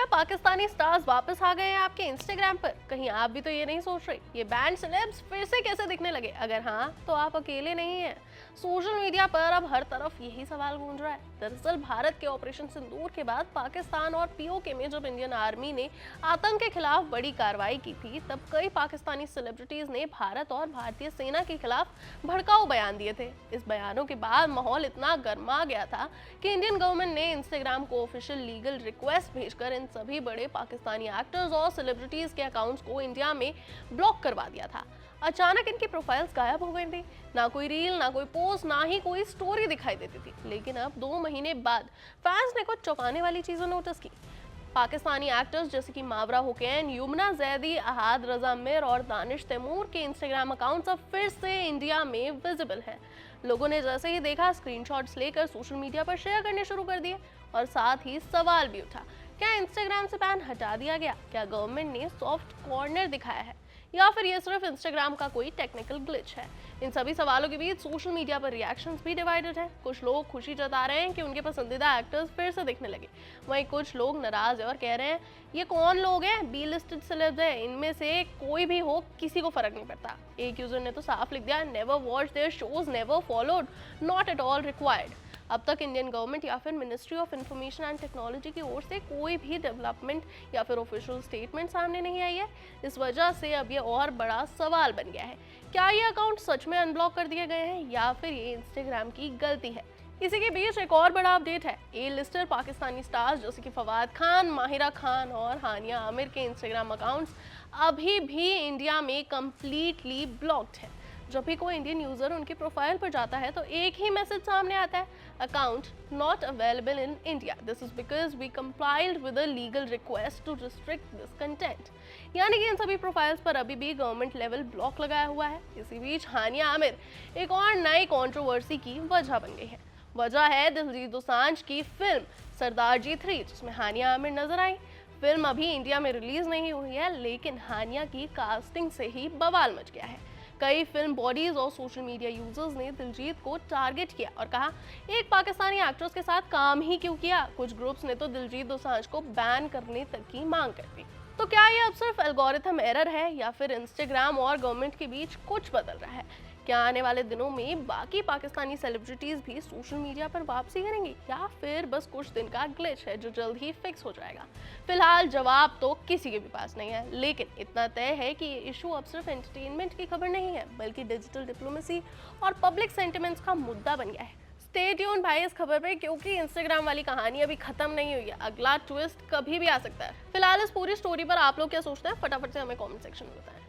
क्या पाकिस्तानी स्टार्स वापस आ गए हैं आपके इंस्टाग्राम पर? कहीं आप भी तो ये नहीं सोच रहे ये बैंड सेलेब्स फिर से कैसे दिखने लगे? अगर हाँ तो आप अकेले नहीं हैं। सोशल मीडिया पर अब हर तरफ यही सवाल गूंज रहा है। दरअसल भारत के ऑपरेशन सिंदूर के बाद पाकिस्तान और पीओके में जब इंडियन आर्मी ने आतंक के खिलाफ बड़ी कार्रवाई की थी, तब कई पाकिस्तानी सेलिब्रिटीज ने भारत और भारतीय सेना के खिलाफ भड़काऊ बयान दिए थे। इस बयानों के बाद माहौल इतना गर्मा गया था कि इंडियन गवर्नमेंट ने इंस्टाग्राम को ऑफिशियल लीगल रिक्वेस्ट भेजकर इन सभी बड़े पाकिस्तानी एक्टर्स और सेलिब्रिटीज के अकाउंट्स को इंडिया में ब्लॉक करवा दिया था। अचानक इनकी प्रोफाइल्स गायब हो गई थी। ना कोई रील, ना कोई पोस्ट, ना ही कोई स्टोरी दिखाई देती थी। लेकिन अब 2 महीने बाद फैंस ने कुछ चौंकाने वाली चीजें नोटिस की। पाकिस्तानी एक्टर्स जैसे कि मावरा हुसैन, युमना जैदी, अहाद रजा मिर और दानिश तैमूर के इंस्टाग्राम अकाउंट्स अब फिर से इंडिया में विजिबल है। लोगों ने जैसे ही देखा स्क्रीनशॉट्स लेकर सोशल मीडिया पर शेयर करने शुरू कर दिए और साथ ही सवाल भी उठा, क्या इंस्टाग्राम से बैन हटा दिया गया? क्या गवर्नमेंट ने सॉफ्ट कॉर्नर दिखाया है या फिर ये सिर्फ इंस्टाग्राम का कोई टेक्निकल ग्लिच है? इन सभी सवालों के बीच सोशल मीडिया पर रिएक्शंस भी डिवाइडेड हैं। कुछ लोग खुशी जता रहे हैं कि उनके पसंदीदा एक्टर्स फिर से दिखने लगे, वहीं कुछ लोग नाराज है और कह रहे हैं ये कौन लोग हैं, बी लिस्टेड सेलेब्स है, इनमें से कोई भी हो किसी को फर्क नहीं पड़ता। एक यूजर ने तो साफ लिख दिया, never watch their shows, never followed, not at all required. अब तक इंडियन गवर्नमेंट या फिर ministry of information and technology की ओर से कोई भी डेवलपमेंट या फिर ऑफिशियल स्टेटमेंट सामने नहीं आई है। इस वजह से अब ये और बड़ा सवाल बन गया है, क्या ये अकाउंट सच में अनब्लॉक कर दिए गए हैं या फिर ये इंस्टाग्राम की गलती है? इसी के बीच एक और बड़ा अपडेट है। ए लिस्टर पाकिस्तानी स्टार्स जैसे कि फवाद खान, माहिरा खान और हानिया आमिर के इंस्टाग्राम अकाउंट्स अभी भी इंडिया में कंप्लीटली ब्लॉक्ड है। जब भी कोई इंडियन यूजर उनकी प्रोफाइल पर जाता है तो एक ही मैसेज सामने आता है, account not available in India, this is because we complied with a legal request to restrict this content. यानी कि इन सभी प्रोफाइल्स पर अभी भी गवर्नमेंट लेवल ब्लॉक लगाया हुआ है। इसी बीच हानिया आमिर एक और नई कंट्रोवर्सी की वजह बन गई है। वजह है दिलजीत दोसांझ की फिल्म सरदार जी 3, जिसमें हानिया आमिर नजर आई। फिल्म अभी इंडिया में रिलीज नहीं हुई है, लेकिन हानिया की कास्टिंग से ही बवाल मच गया है। कई फिल्म बॉडीज और सोशल मीडिया यूजर्स ने दिलजीत को टारगेट किया और कहा एक पाकिस्तानी एक्ट्रेस के साथ काम ही क्यों किया। कुछ ग्रुप्स ने तो दिलजीत दोसांझ को बैन करने तक की मांग कर दी। तो क्या ये अब सिर्फ एल्गोरिथम एरर है या फिर इंस्टाग्राम और गवर्नमेंट के बीच कुछ बदल रहा है? क्या आने वाले दिनों में बाकी पाकिस्तानी सेलिब्रिटीज भी सोशल मीडिया पर वापसी करेंगी या फिर बस कुछ दिन का ग्लिच है जो जल्द ही फिक्स हो जाएगा? फिलहाल जवाब तो किसी के भी पास नहीं है, लेकिन इतना तय है कि ये इशू अब सिर्फ एंटरटेनमेंट की खबर नहीं है, बल्कि डिजिटल डिप्लोमेसी और पब्लिक सेंटिमेंट्स का मुद्दा बन गया है। स्टे ट्यून्ड भाई इस खबर पे, क्योंकि इंस्टाग्राम वाली कहानी अभी खत्म नहीं हुई है। अगला ट्विस्ट कभी भी आ सकता है। फिलहाल इस पूरी स्टोरी पर आप लोग क्या सोचते हैं, फटाफट से हमें कमेंट सेक्शन में बताएं।